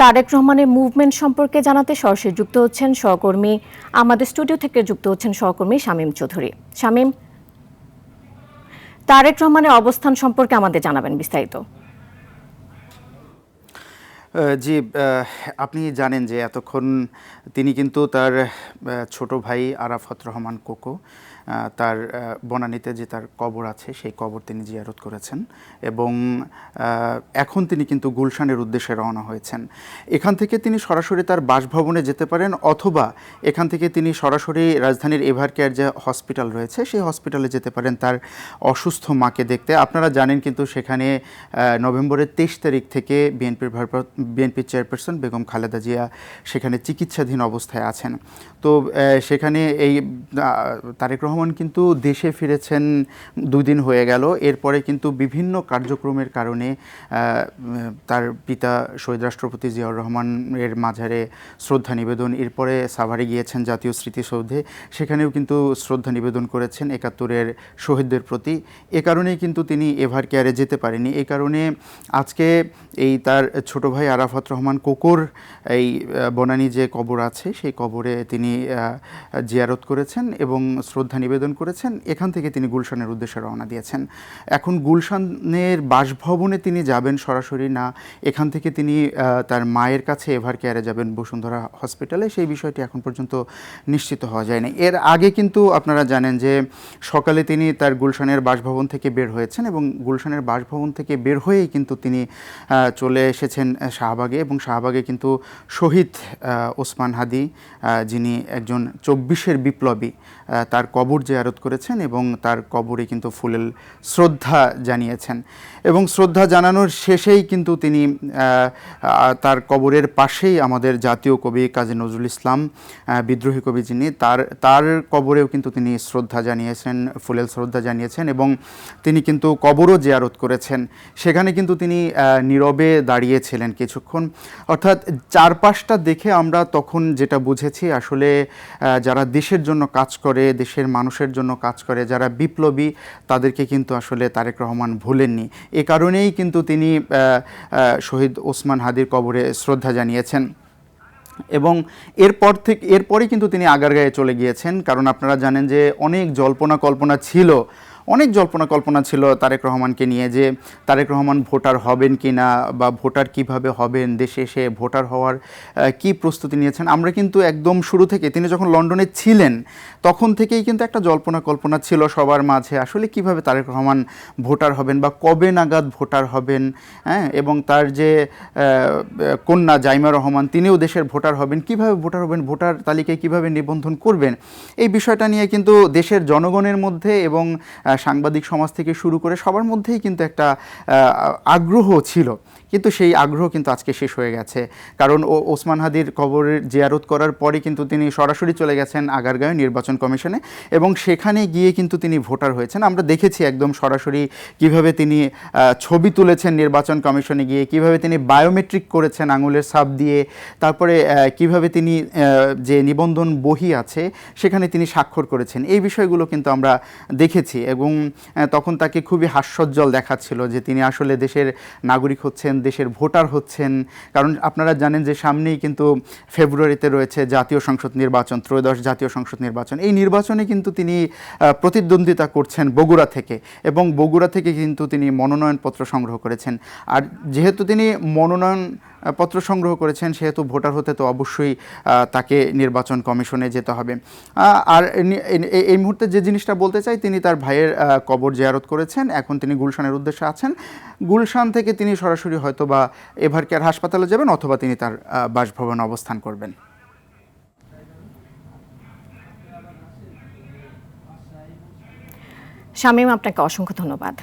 তারেক রহমানের মুভমেন্ট সম্পর্কে জানাতে সরাসরি যুক্ত হচ্ছেন সহকর্মী, আমাদের স্টুডিও থেকে যুক্ত হচ্ছেন সহকর্মী শামীম চৌধুরী। শামীম, তারেক রহমানের অবস্থান সম্পর্কে আমাদের জানাবেন বিস্তারিত। জি, আপনি জানেন যে এতক্ষণ তিনি কিন্তু তার ছোট ভাই আরাফাত রহমান কোকো তার বনানীতে যে তার কবর আছে সেই কবর তিনি জিয়ারত করেছেন এবং এখন তিনি কিন্তু গুলশানের উদ্দেশ্যে রওনা হয়েছেন। এখান থেকে তিনি সরাসরি তার বাসভবনে যেতে পারেন অথবা এখান থেকে তিনি সরাসরি রাজধানীর এভার কেয়ার যে হসপিটাল রয়েছে সেই হসপিটালে যেতে পারেন তার অসুস্থ মাকে দেখতে। আপনারা জানেন কিন্তু সেখানে নভেম্বরের 23 তারিখ থেকে বিএনপির চেয়ারপারসন বেগম খালেদা জিয়া সেখানে চিকিৎসাধীন অবস্থায় আছেন। তো সেখানে এই তারেক রহমান কিন্তু দেশে ফিরেছেন 2 দিন হয়ে গেল। এরপরে কিন্তু বিভিন্ন কার্যক্রমের কারণে তার পিতা শহীদ রাষ্ট্রপতি জিয়াউর রহমানের মাজারে শ্রদ্ধা নিবেদন, এরপরে সাভারে গিয়েছেন জাতীয় স্মৃতিসৌধে, সেখানেও কিন্তু শ্রদ্ধা নিবেদন করেছেন 71-এর শহীদদের প্রতি। এ কারণেই কিন্তু তিনি এভার কেয়ারে যেতে পারেনি। এই কারণে আজকে এই তার ছোট ভাই আরাফাত রহমান কোকোর এই বনানী যে কবর আছে সেই কবরে তিনি জিয়ারত করেছেন এবং শ্রদ্ধা নিবেদন করেছেন। এখান থেকে তিনি গুলশানের উদ্দেশ্যে রওনা দিয়েছেন। এখন গুলশানের বাসভবনে তিনি যাবেন সরাসরি না এখান থেকে তিনি তার মায়ের কাছে এভার কেয়ারে যাবেন বসুন্ধরা হসপিটালে, সেই বিষয়টি এখন পর্যন্ত নিশ্চিত হওয়া যায়নি। এর আগে কিন্তু আপনারা জানেন যে সকালে তিনি তার গুলশানের বাসভবন থেকে বের হয়েছেন এবং গুলশানের বাসভবন থেকে বের হয়েই কিন্তু তিনি চলে এসেছেন শাহবাগে এবং শাহবাগে কিন্তু শহীদ ওসমান হাদি যিনি একজন 24-এর বিপ্লবী তার কবর জিয়ারত করেছেন এবং তার কবরে কিন্তু ফুলেল শ্রদ্ধা জানিয়েছেন এবং শ্রদ্ধা জানানোর শেষেই কিন্তু তিনি তার কবরের পাশেই আমাদের জাতীয় কবি কাজী নজরুল ইসলাম বিদ্রোহী কবি যিনি তার কবরেও কিন্তু তিনি শ্রদ্ধা জানিয়েছেন, ফুলেল শ্রদ্ধা জানিয়েছেন এবং তিনি কিন্তু কবরও জিয়ারত করেছেন। সেখানে কিন্তু তিনি নীরবে দাঁড়িয়েছিলেন কিছুক্ষণ। অর্থাৎ চারপাশটা দেখে আমরা তখন যেটা বুঝেছি আসলে যারা দেশের জন্য কাজ করে, দেশের মানুষের জন্য কাজ করে, যারা বিপ্লবী তাদেরকে কিন্তু আসলে তারেক রহমান ভুলেননি। এ কারণেই কিন্তু তিনি শহীদ ওসমান হাদির কবরে শ্রদ্ধা জানিয়েছেন এবং এরপরই কিন্তু তিনি আগারগাঁয়ে চলে গিয়েছেন। কারণ আপনারা জানেন যে অনেক জল্পনা কল্পনা ছিল তারেক রহমানকে নিয়ে, যে তারেক রহমান ভোটার হবেন কি না বা ভোটার কিভাবে হবেন, দেশে এসে ভোটার হওয়ার কি প্রস্তুতি নিয়েছেন। আমরা কিন্তু একদম শুরু থেকে তিনি যখন লন্ডনে ছিলেন তখন থেকেই কিন্তু একটা কল্পনা ছিল সবার মাঝে আসলে কিভাবে তারেক রহমান ভোটার হবেন বা কবে নাগাদ ভোটার হবেন, হ্যাঁ, এবং তার যে কন্যা জাইমা রহমান তিনিও দেশের ভোটার হবেন, কিভাবে ভোটার হবেন, ভোটার তালিকায় কিভাবে নিবন্ধন করবেন, এই বিষয়টা নিয়ে কিন্তু দেশের জনগণের মধ্যে এবং সাংবাদিক সমাজ থেকে শুরু করে সবার মধ্যেই কিন্তু একটা আগ্রহ ছিল। কিন্তু সেই আগ্রহ কিন্তু আজকে শেষ হয়ে গেছে। কারণ ওসমান হাদির কবরের জিয়ারত করার পরে কিন্তু তিনি সরাসরি চলে গেছেন আগারগাঁও নির্বাচন কমিশনে এবং সেখানে গিয়ে কিন্তু তিনি ভোটার হয়েছেন। আমরা দেখেছি একদম সরাসরি কিভাবে তিনি ছবি তুলেছেন নির্বাচন কমিশনে গিয়ে, কিভাবে তিনি বায়োমেট্রিক করেছেন আঙুলের ছাপ দিয়ে, তারপরে কিভাবে তিনি যে নিবন্ধন বহি আছে সেখানে তিনি স্বাক্ষর করেছেন। এই বিষয়গুলো কিন্তু আমরা দেখেছি এবং তখন তাকে খুবই হাস্যোজ্জ্বল দেখাচ্ছিল যে তিনি আসলে দেশের নাগরিক হচ্ছেন, দেশের ভোটার হচ্ছেন। কারণ আপনারা জানেন যে সামনেই কিন্তু ফেব্রুয়ারিতে রয়েছে জাতীয় সংসদ নির্বাচন, ত্রয়োদশ জাতীয় সংসদ নির্বাচন। এই নির্বাচনে কিন্তু তিনি প্রতিদ্বন্দ্বিতা করছেন বগুড়া থেকে এবং বগুড়া থেকে কিন্তু তিনি মনোনয়নপত্র সংগ্রহ করেছেন। আর যেহেতু তিনি মনোনয়নপত্র সংগ্রহ করেছেন সেহেতু ভোটার হতে তো অবশ্যই তাকে নির্বাচন কমিশনে যেতে হবে। আর এই মুহূর্তে যে জিনিসটা বলতে চাই, তিনি তার ভাইয়ের কবর জিয়ারত করেছেন, এখন তিনি গুলশানের উদ্দেশ্যে আছেন। গুলশান থেকে তিনি সরাসরি হয়তো বা এভার কেয়ার হাসপাতালে যাবেন অথবা তিনি তার বাসভবনে অবস্থান করবেন। শামীম, আপনাকে অসংখ্য ধন্যবাদ।